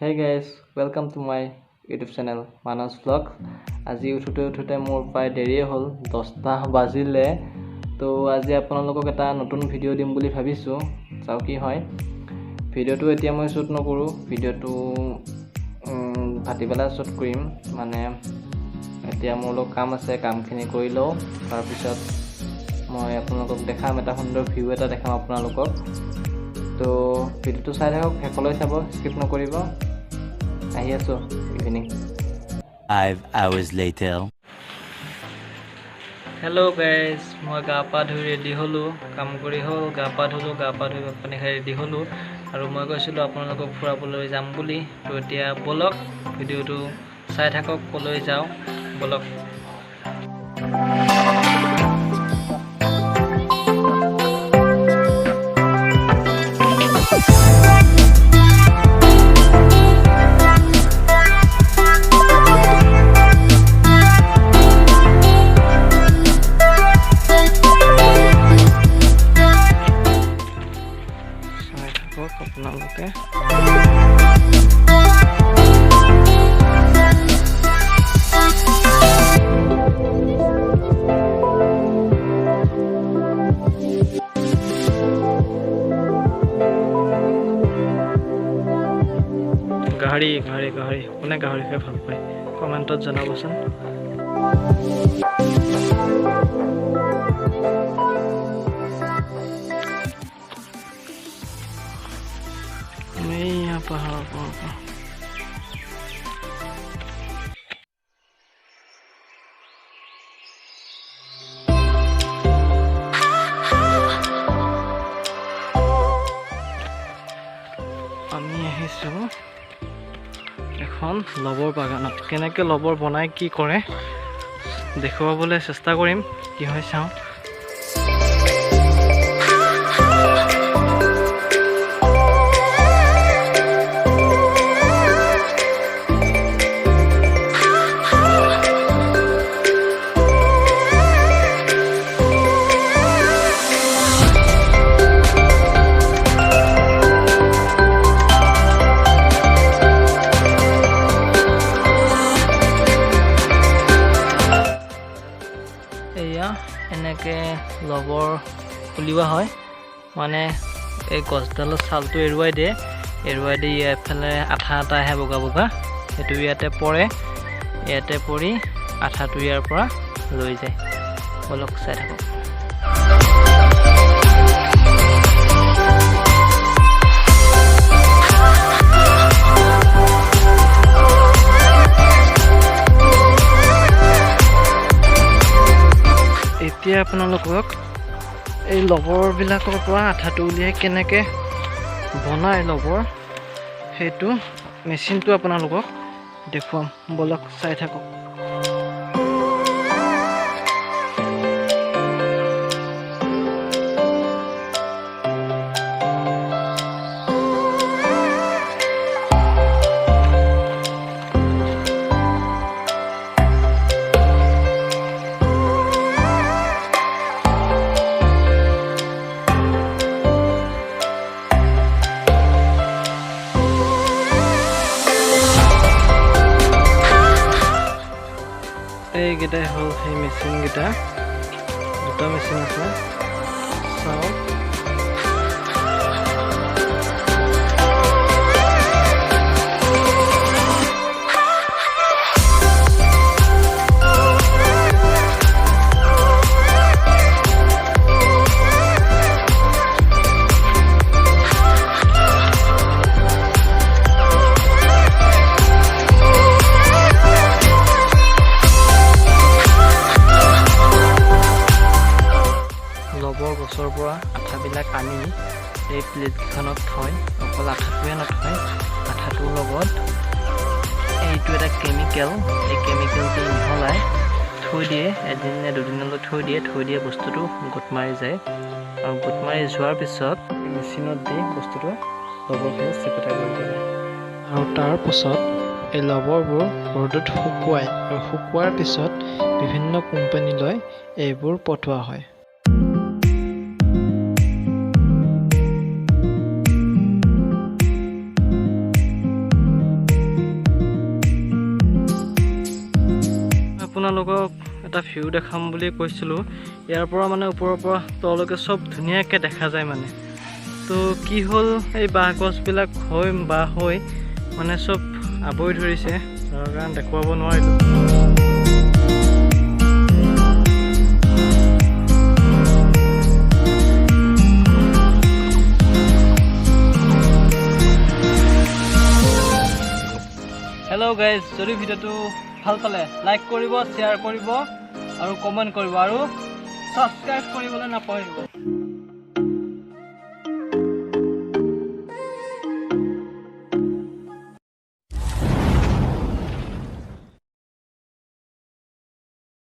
Hey guys, welcome to my YouTube channel Manash vlog. আজি উঠোতে মোৰ প্ৰায় দেৰিয়ে হ'ল 10টা বাজিলে তো আজি আপোনালোকক এটা নতুন ভিডিঅ' দিম বুলি ভাবিছোঁ চাও কি হয় ভিডিঅ'টো এতিয়া মই শ্বুট নকৰো ভিডিঅ'টো ভাটিবেলা শ্বুট কৰিম মানে এতিয়া মোৰ লগ কাম আছে কামখিনি কৰি লও তাৰ পিছত মই আপোনালোকক দেখাম এটা সুন্দৰ ভিউ এটা দেখাম আপোনালোকক তো ভিডিঅ'টো চাই থাকক হেকলৈ চাব স্কিপ নকৰিব আহি আছো evening 5 hours later. Hello guys, মই গা পা ধুই ৰেডি হলো কাম কৰি হল গা পা ধুই পানী খাই ৰেডি হলো আৰু মই কৈছিলো আপোনালোকক ফুৰাবলৈ যাম বুলি তো এতিয়া বলক ভিডিঅ'টো চাই থাকক কলৈ যাও বলক আপোনালোকে গাহৰি কোনে গাহৰি খাই ভাল পায় কমেন্টত জনাবচোন পাহাৰৰ পৰা আমি আহিছো এখন লবৰ বাগানত কেনেকৈ লবৰ বনাই কি কৰে দেখুৱাবলৈ চেষ্টা কৰিম কি হয় চাওঁ এনেকে লবৰ খুলিওৱা হয় মানে এই গছডালৰ ছালটো এৰুৱাই দিয়ে ইয়াৰফালে আঠা এটা আহে বগা সেইটো ইয়াতে পৰি আঠাটো ইয়াৰ পৰা লৈ যায় বলক চাই থাকক এতিয়া আপোনালোকক এই লবৰবিলাকৰ পৰা আঠাটো উলিয়াই কেনেকৈ বনাই লবৰ সেইটো মেচিনটো আপোনালোকক দেখুৱাম বলক চাই থাকক এইকেইটাই হ'ল সেই মেচিনকেইটা দুটা মেচিন আছে চাওক গছৰ পৰা আঠাবিলাক আনি এই প্লেটখনত থয় অকল আঠাটোৱে নথয় আঠাটোৰ লগত এইটো এটা কেমিকেল এই কেমিকেলটো মিহলাই থৈ দিয়ে এদিন নে দুদিনলৈ থৈ দিয়ে বস্তুটো গোট মাৰি যায় আৰু গোট মাৰি যোৱাৰ পিছত মেচিনত দি বস্তুটো লবৰখিনি চেপেটা কৰি দিয়ে আৰু তাৰ পাছত এই লবৰবোৰ ৰ'দত শুকুৱাই আৰু শুকুৱাৰ পিছত বিভিন্ন কোম্পানীলৈ এইবোৰ পঠোৱা হয় আপোনালোকক এটা ভিউ দেখাম বুলি কৈছিলোঁ ইয়াৰ পৰা মানে ওপৰৰ পৰা তললৈকে চব ধুনীয়াকৈ দেখা যায় মানে তো কি হ'ল এই বাঁহ গছবিলাক হৈ মানে চব আৱৰি ধৰিছে তাৰ কাৰণে দেখুৱাব নোৱাৰিলোঁ হেল্ল' গাইজ যদি ভিডিঅ'টো ভাল পালে লাইক কৰিব শ্বেয়াৰ কৰিব আৰু কমেণ্ট কৰিব আৰু ছাবস্ক্ৰাইব কৰিবলৈ নাপাহৰিব